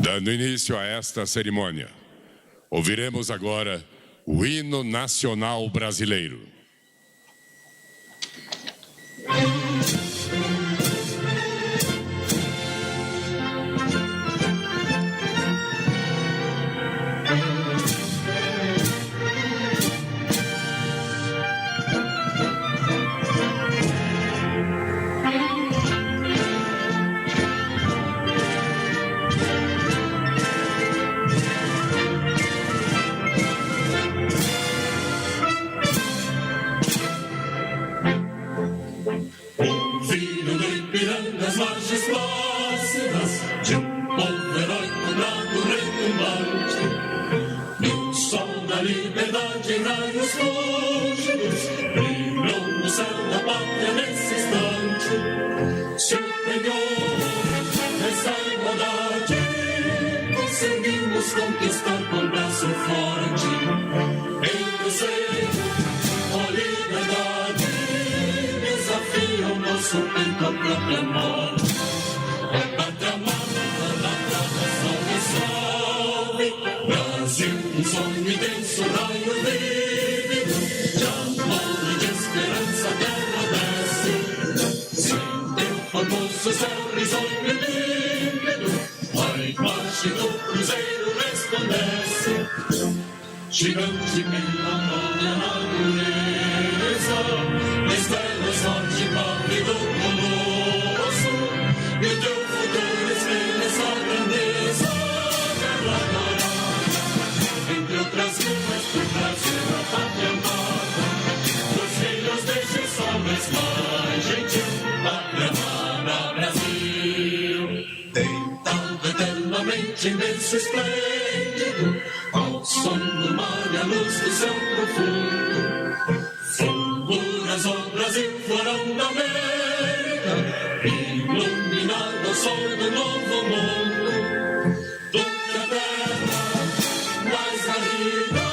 Dando início a esta cerimônia, ouviremos agora o hino nacional brasileiro. Conquistar com braço forte, em desejo, a liberdade, desafia o nosso peito à própria morte. A pátria amada, a nação me salve, Brasil, um sonho intenso, raio vívido, de amor e de esperança, terra desce, sem teu famoso céu risonho e límpido, a imagem do cruzeiro resplandece, gigante pela nobre natureza, estrelas forte pálido colosso, e o teu futuro espelha essa grandeza, terra dourada, entre outras línguas do Brasil, a pátria amada, dos filhos deste sol mais gentil, pátria amada Brasil, deitado eternamente em berço esplêndido, ao som do mar e a luz do céu profundo, fulguras ao Brasil, florão da América, iluminado ao sol do novo mundo, do que a terra mais garrida,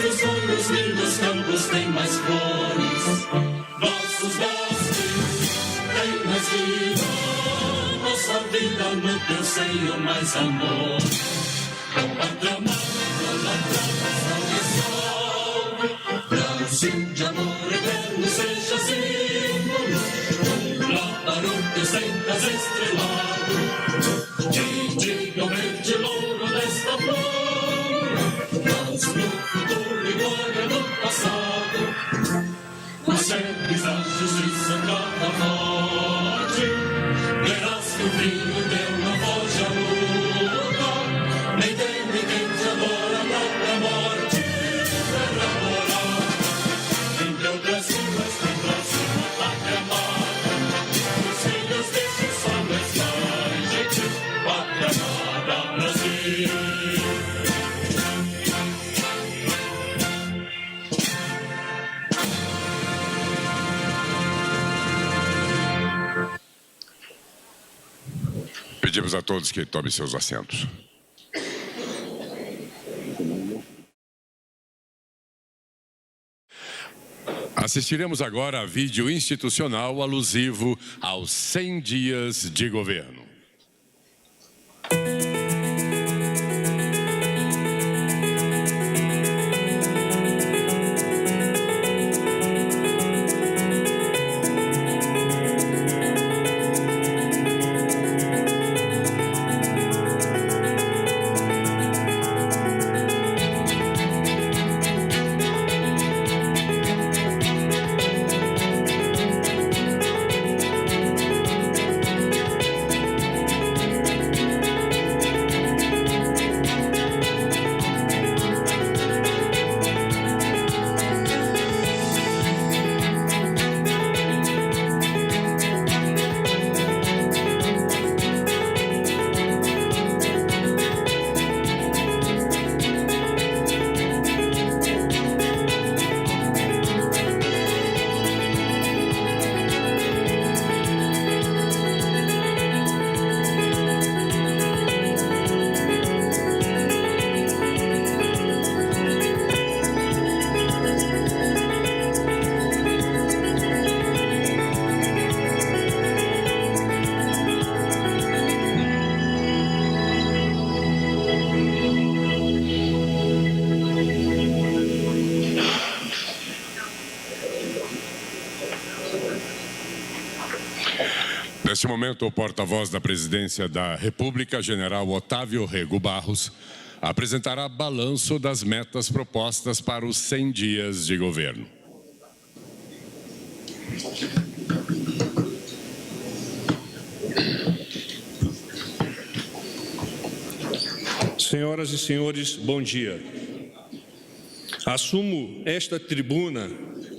os sonhos lindos campos têm mais flores, nossos bosques têm mais vida, nossa vida no teu seio mais amor. A pátria amada, a nação me salve, Brasil de amor eterno seja símbolo, lá para o teu centas estrelado, que diga o verde louro desta flor, mas no futuro e glória do passado, os chefes da justiça cada morte, verás que o vinho teu não foge à luta, nem tem ninguém te adora a própria morte, terra morada, entre outras línguas tem Brasil, a pátria amada, os filhos deste sol mais gentil, pátria amada Brasil. Pedimos a todos que tomem seus assentos. Assistiremos agora a vídeo institucional alusivo aos 100 dias de governo. Neste momento, o porta-voz da Presidência da República, General Otávio Rego Barros, apresentará balanço das metas propostas para os 100 dias de governo. Senhoras e senhores, bom dia. Assumo esta tribuna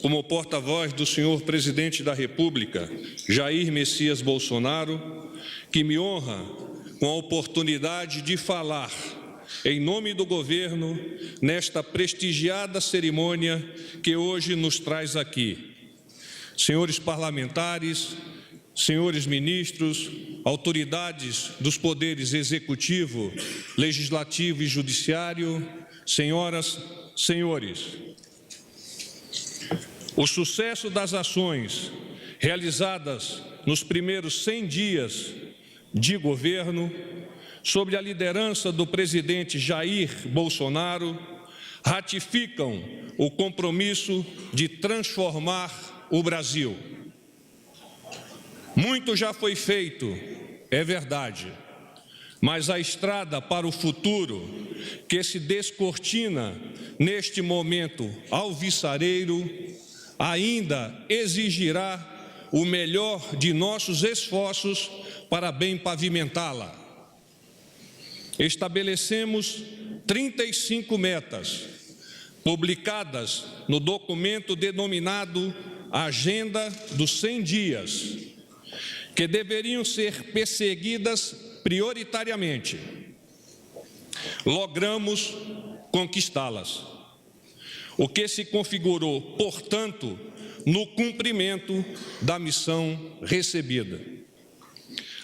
como porta-voz do senhor Presidente da República, Jair Messias Bolsonaro, que me honra com a oportunidade de falar em nome do governo nesta prestigiada cerimônia que hoje nos traz aqui. Senhores parlamentares, senhores ministros, autoridades dos poderes executivo, legislativo e judiciário, senhoras, senhores, o sucesso das ações realizadas nos primeiros 100 dias de governo, sob a liderança do presidente Jair Bolsonaro, ratificam o compromisso de transformar o Brasil. Muito já foi feito, é verdade, mas a estrada para o futuro que se descortina neste momento alvissareiro ainda exigirá o melhor de nossos esforços para bem pavimentá-la. Estabelecemos 35 metas, publicadas no documento denominado Agenda dos 100 Dias, que deveriam ser perseguidas prioritariamente. Logramos conquistá-las, o que se configurou, portanto, no cumprimento da missão recebida.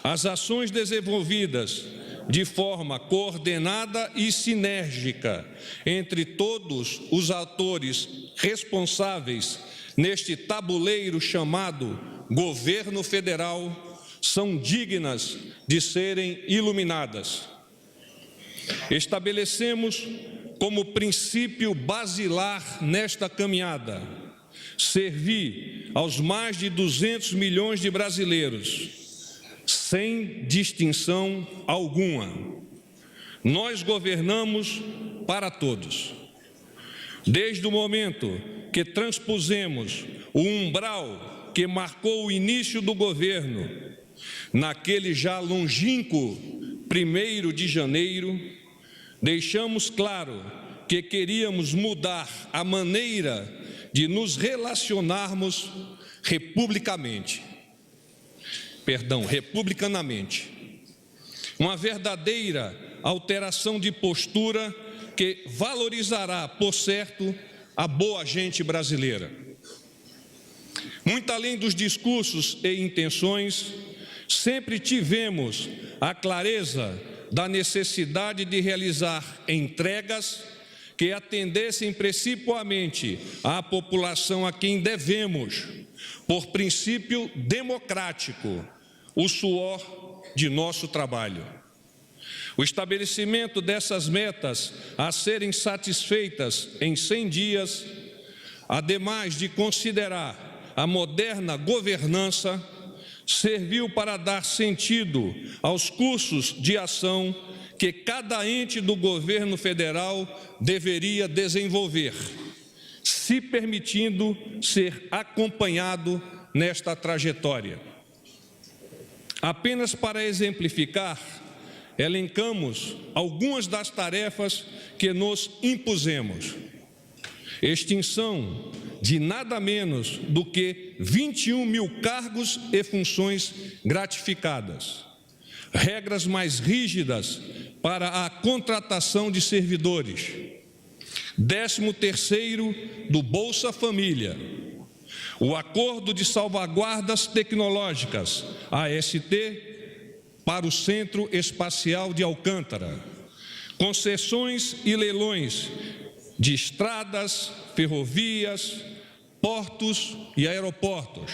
As ações desenvolvidas de forma coordenada e sinérgica entre todos os atores responsáveis neste tabuleiro chamado Governo Federal são dignas de serem iluminadas. Estabelecemos como princípio basilar nesta caminhada servir aos mais de 200 milhões de brasileiros, sem distinção alguma. Nós governamos para todos. Desde o momento que transpusemos o umbral que marcou o início do governo, naquele já longínquo 1º de janeiro, deixamos claro que queríamos mudar a maneira de nos relacionarmos republicanamente. Uma verdadeira alteração de postura que valorizará, por certo, a boa gente brasileira. Muito além dos discursos e intenções, sempre tivemos a clareza da necessidade de realizar entregas que atendessem principalmente à população a quem devemos, por princípio democrático, o suor de nosso trabalho. O estabelecimento dessas metas a serem satisfeitas em 100 dias, ademais de considerar a moderna governança, serviu para dar sentido aos cursos de ação que cada ente do governo federal deveria desenvolver, se permitindo ser acompanhado nesta trajetória. Apenas para exemplificar, elencamos algumas das tarefas que nos impusemos. Extinção de nada menos do que 21 mil cargos e funções gratificadas. Regras mais rígidas para a contratação de servidores. 13º do Bolsa Família. O Acordo de Salvaguardas Tecnológicas, AST, para o Centro Espacial de Alcântara. Concessões e leilões de estradas, ferrovias, portos e aeroportos.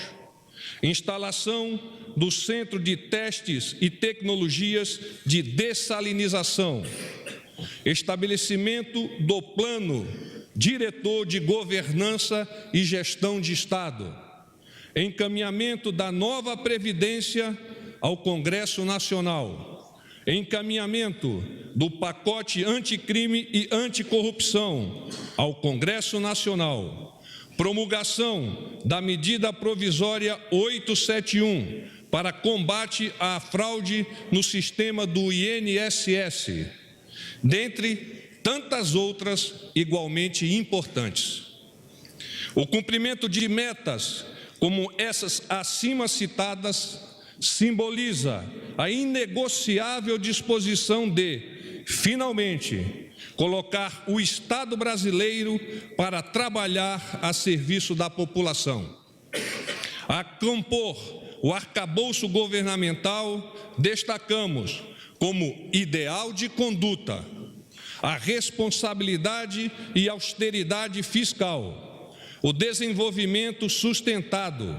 Instalação do Centro de Testes e Tecnologias de Dessalinização. Estabelecimento do Plano Diretor de Governança e Gestão de Estado. Encaminhamento da nova Previdência ao Congresso Nacional, encaminhamento do pacote anticrime e anticorrupção ao Congresso Nacional, promulgação da medida provisória 871 para combate à fraude no sistema do INSS, dentre tantas outras igualmente importantes. O cumprimento de metas como essas acima citadas simboliza a inegociável disposição de, finalmente, colocar o Estado brasileiro para trabalhar a serviço da população. A compor o arcabouço governamental, destacamos como ideal de conduta a responsabilidade e austeridade fiscal, o desenvolvimento sustentado,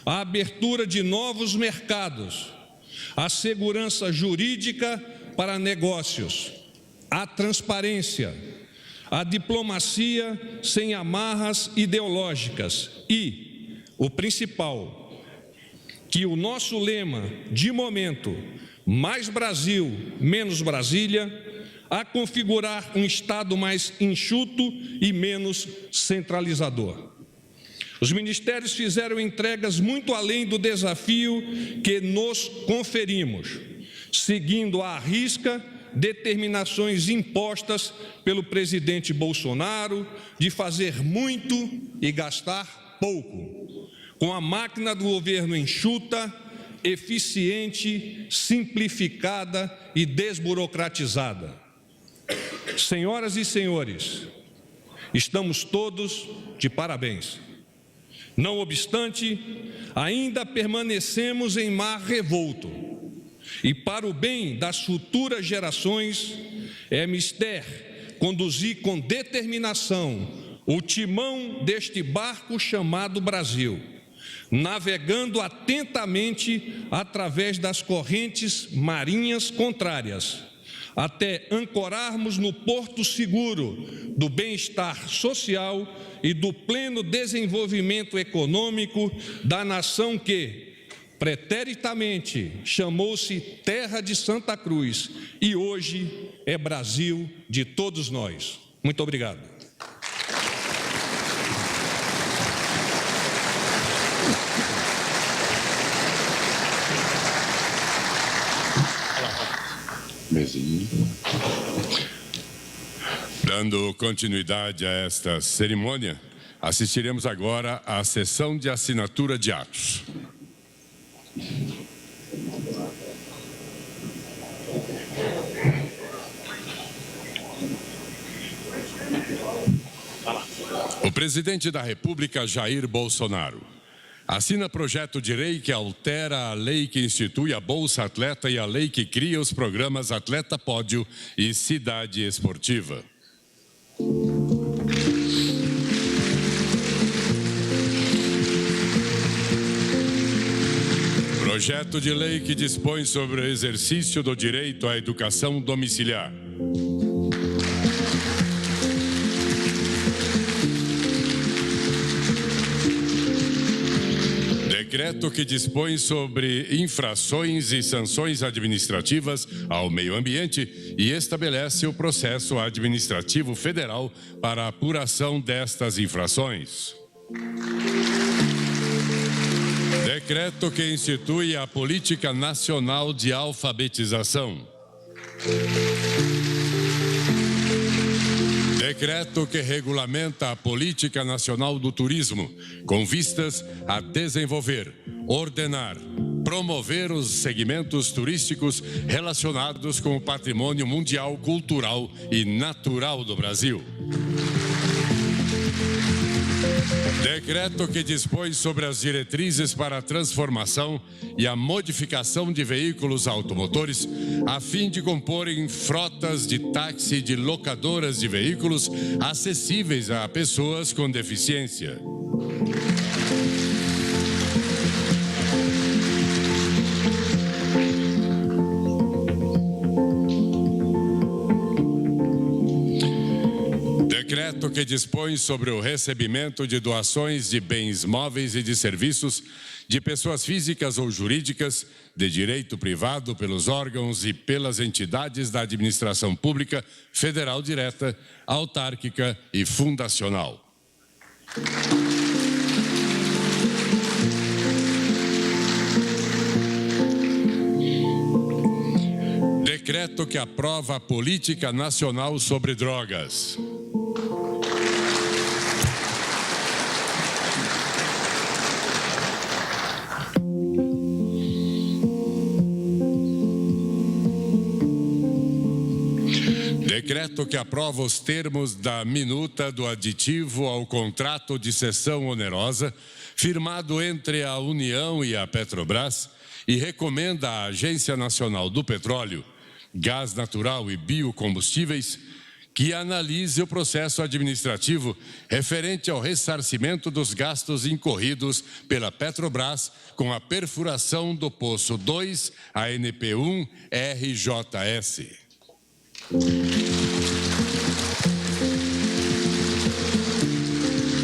a abertura de novos mercados, a segurança jurídica para negócios, a transparência, a diplomacia sem amarras ideológicas e, o principal, que o lema de momento, mais Brasil, menos Brasília, a configurar um Estado mais enxuto e menos centralizador. Os ministérios fizeram entregas muito além do desafio que nos conferimos, seguindo à risca determinações impostas pelo presidente Bolsonaro de fazer muito e gastar pouco, com a máquina do governo enxuta, eficiente, simplificada e desburocratizada. Senhoras e senhores, estamos todos de parabéns. Não obstante, ainda permanecemos em mar revolto. E para o bem das futuras gerações, é mister conduzir com determinação o timão deste barco chamado Brasil, navegando atentamente através das correntes marinhas contrárias, até ancorarmos no porto seguro do bem-estar social e do pleno desenvolvimento econômico da nação que, preteritamente, chamou-se Terra de Santa Cruz e hoje é Brasil de todos nós. Muito obrigado. Dando continuidade a esta cerimônia, assistiremos agora à sessão de assinatura de atos. O presidente da República, Jair Bolsonaro, assina projeto de lei que altera a lei que institui a Bolsa Atleta e a lei que cria os programas Atleta Pódio e Cidade Esportiva. Projeto de lei que dispõe sobre o exercício do direito à educação domiciliar. Decreto que dispõe sobre infrações e sanções administrativas ao meio ambiente e estabelece o processo administrativo federal para a apuração destas infrações. Decreto que institui a Política Nacional de Alfabetização. Decreto que regulamenta a Política Nacional do Turismo, com vistas a desenvolver, ordenar, promover os segmentos turísticos relacionados com o patrimônio mundial, cultural e natural do Brasil. Decreto que dispõe sobre as diretrizes para a transformação e a modificação de veículos automotores, a fim de comporem frotas de táxi e de locadoras de veículos acessíveis a pessoas com deficiência. Decreto que dispõe sobre o recebimento de doações de bens móveis e de serviços de pessoas físicas ou jurídicas de direito privado pelos órgãos e pelas entidades da administração pública federal direta, autárquica e fundacional. Decreto que aprova a Política Nacional sobre Drogas. Decreto que aprova os termos da minuta do aditivo ao contrato de cessão onerosa, firmado entre a União e a Petrobras, e recomenda à Agência Nacional do Petróleo, Gás Natural e Biocombustíveis que analise o processo administrativo referente ao ressarcimento dos gastos incorridos pela Petrobras com a perfuração do Poço 2 ANP1 RJS.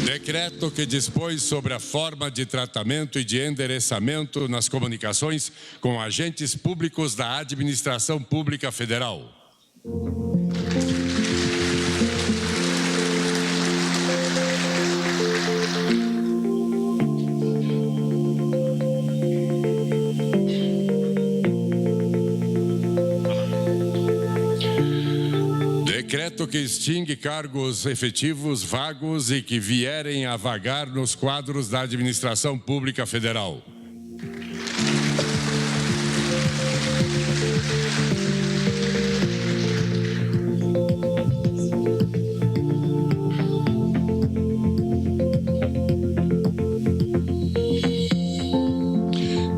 Decreto que dispõe sobre a forma de tratamento e de endereçamento nas comunicações com agentes públicos da Administração Pública Federal. Decreto que extingue cargos efetivos vagos e que vierem a vagar nos quadros da Administração Pública Federal.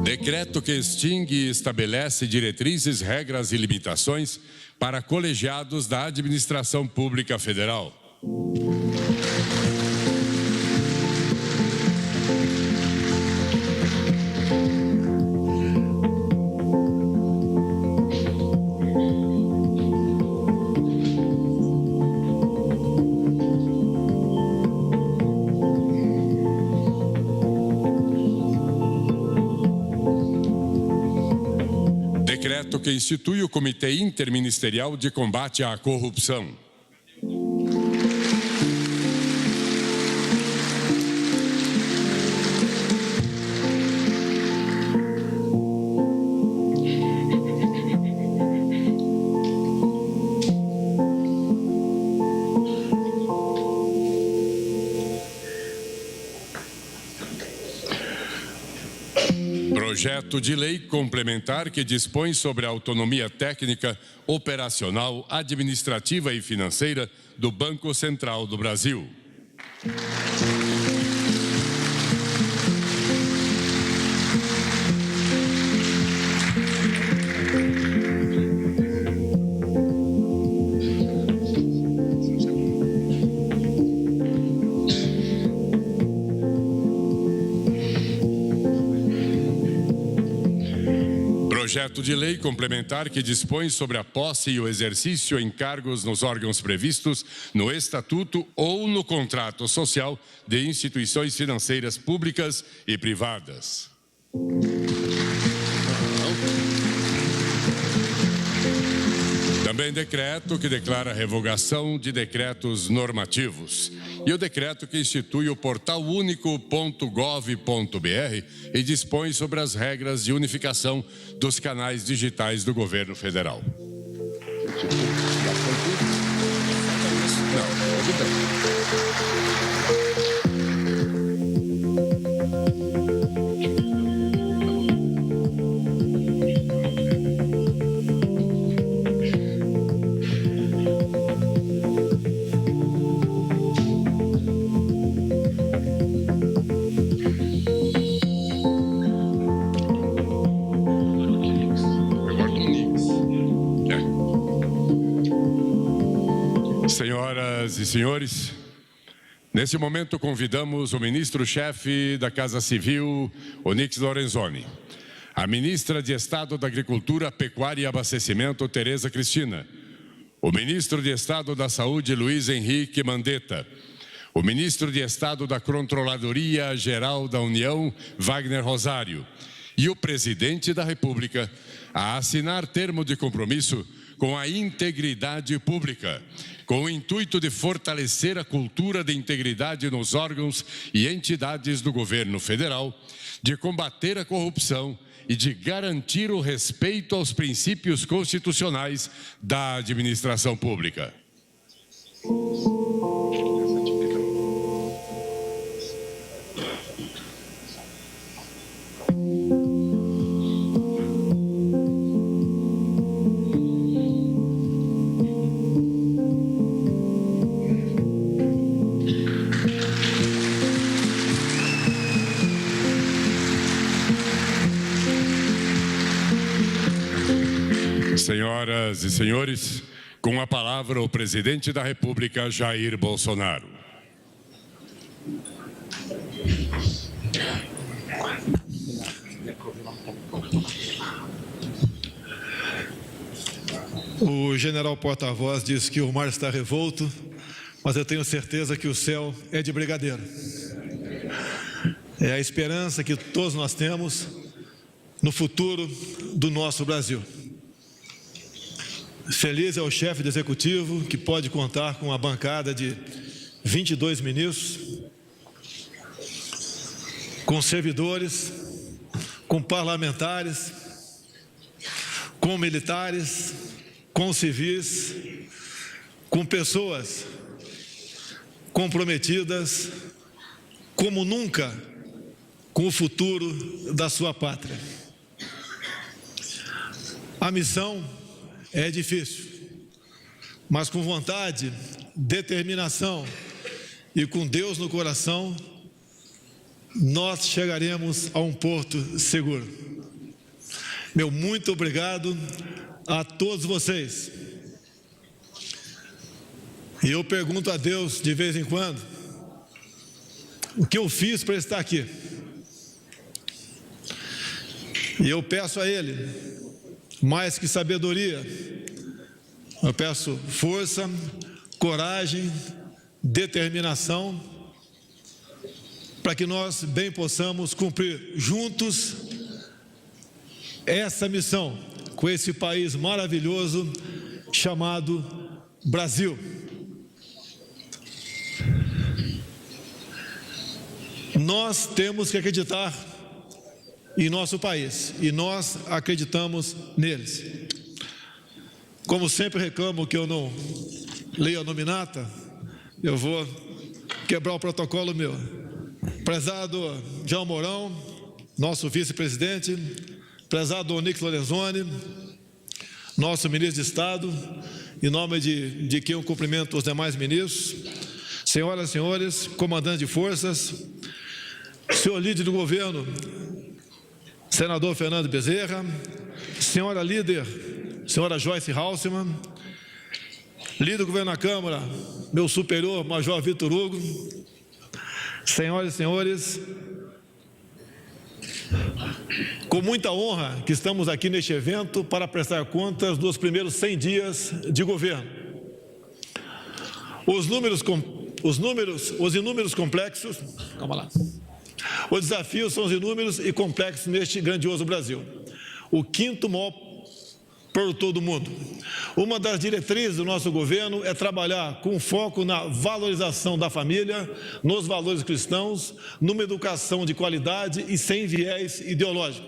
Decreto que extingue e estabelece diretrizes, regras e limitações para colegiados da Administração Pública Federal. Decreto que institui o Comitê Interministerial de Combate à Corrupção. Projeto de lei complementar que dispõe sobre a autonomia técnica, operacional, administrativa e financeira do Banco Central do Brasil. Projeto de lei complementar que dispõe sobre a posse e o exercício em cargos nos órgãos previstos no Estatuto ou no contrato social de instituições financeiras públicas e privadas. Também decreto que declara a revogação de decretos normativos. E o decreto que institui o portal único.gov.br e dispõe sobre as regras de unificação dos canais digitais do governo federal. Senhoras e senhores, nesse momento convidamos o ministro-chefe da Casa Civil, Onyx Lorenzoni, a ministra de Estado da Agricultura, Pecuária e Abastecimento, Tereza Cristina, o ministro de Estado da Saúde, Luiz Henrique Mandetta, o ministro de Estado da Controladoria Geral da União, Wagner Rosário, e o presidente da República a assinar termo de compromisso com a integridade pública, com o intuito de fortalecer a cultura de integridade nos órgãos e entidades do governo federal, de combater a corrupção e de garantir o respeito aos princípios constitucionais da administração pública. Senhoras e senhores, com a palavra o presidente da República, Jair Bolsonaro. O general porta-voz diz que o mar está revolto, mas eu tenho certeza que o céu é de brigadeiro. É a esperança que todos nós temos no futuro do nosso Brasil. Feliz é o chefe do executivo que pode contar com uma bancada de 22 ministros, com servidores, com parlamentares, com militares, com civis, com pessoas comprometidas como nunca com o futuro da sua pátria. A missão é difícil, mas com vontade, determinação e com Deus no coração, nós chegaremos a um porto seguro. Meu muito obrigado a todos vocês. E eu pergunto a Deus de vez em quando, o que eu fiz para estar aqui? E eu peço a Ele, mais que sabedoria, eu peço força, coragem, determinação, para que nós bem possamos cumprir juntos essa missão com esse país maravilhoso chamado Brasil. Nós temos que acreditar em nosso país e nós acreditamos neles. Como sempre reclamo que eu não leio a nominata, eu vou quebrar o protocolo meu. Prezado João Mourão, nosso vice-presidente, prezado Onyx Lorenzoni, nosso ministro de Estado, em nome de quem eu cumprimento os demais ministros, senhoras e senhores, comandantes de forças, senhor líder do governo, senador Fernando Bezerra, senhora líder, senhora Joyce Halsemann, líder do governo da Câmara, meu superior, Major Vitor Hugo, senhoras e senhores, com muita honra que estamos aqui neste evento para prestar contas dos primeiros 100 dias de governo. Os inúmeros complexos, calma lá. Os desafios são os inúmeros e complexos neste grandioso Brasil. O quinto maior produtor do mundo. Uma das diretrizes do nosso governo é trabalhar com foco na valorização da família, nos valores cristãos, numa educação de qualidade e sem viés ideológico.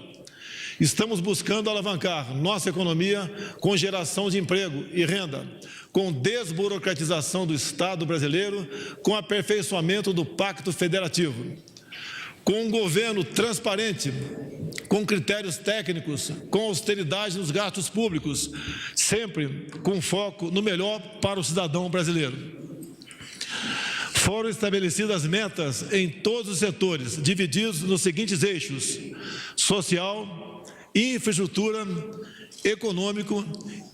Estamos buscando alavancar nossa economia com geração de emprego e renda, com desburocratização do Estado brasileiro, com aperfeiçoamento do Pacto Federativo, com um governo transparente, com critérios técnicos, com austeridade nos gastos públicos, sempre com foco no melhor para o cidadão brasileiro. Foram estabelecidas metas em todos os setores, divididos nos seguintes eixos: social, infraestrutura, econômico,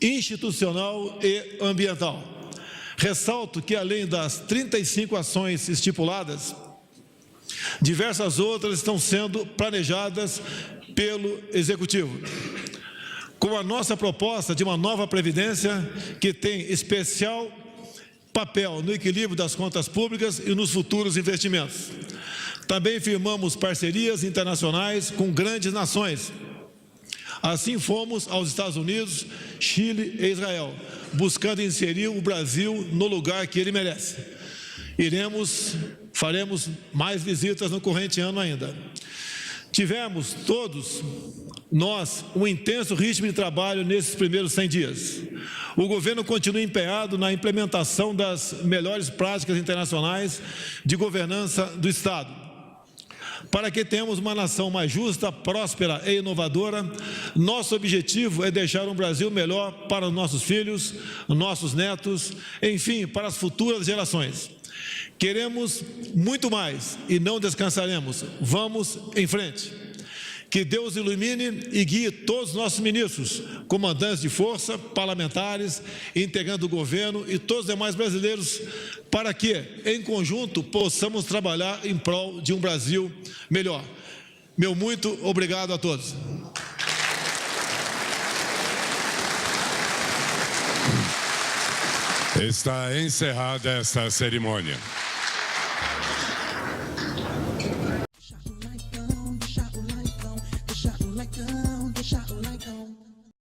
institucional e ambiental. Ressalto que, além das 35 ações estipuladas, diversas outras estão sendo planejadas pelo Executivo. com a nossa proposta de uma nova Previdência que tem especial papel no equilíbrio das contas públicas e nos futuros investimentos. Também firmamos parcerias internacionais com grandes nações. Assim fomos aos Estados Unidos, Chile e Israel, buscando inserir o Brasil no lugar que ele merece. Faremos mais visitas no corrente ano ainda. Tivemos todos nós um intenso ritmo de trabalho nesses primeiros 100 dias. O governo continua empenhado na implementação das melhores práticas internacionais de governança do Estado. Para que tenhamos uma nação mais justa, próspera e inovadora, nosso objetivo é deixar um Brasil melhor para os nossos filhos, nossos netos, enfim, para as futuras gerações. Queremos muito mais e não descansaremos. Vamos em frente. Que Deus ilumine e guie todos os nossos ministros, comandantes de força, parlamentares, integrantes do governo e todos os demais brasileiros, para que, em conjunto, possamos trabalhar em prol de um Brasil melhor. Meu muito obrigado a todos. Está encerrada esta cerimônia.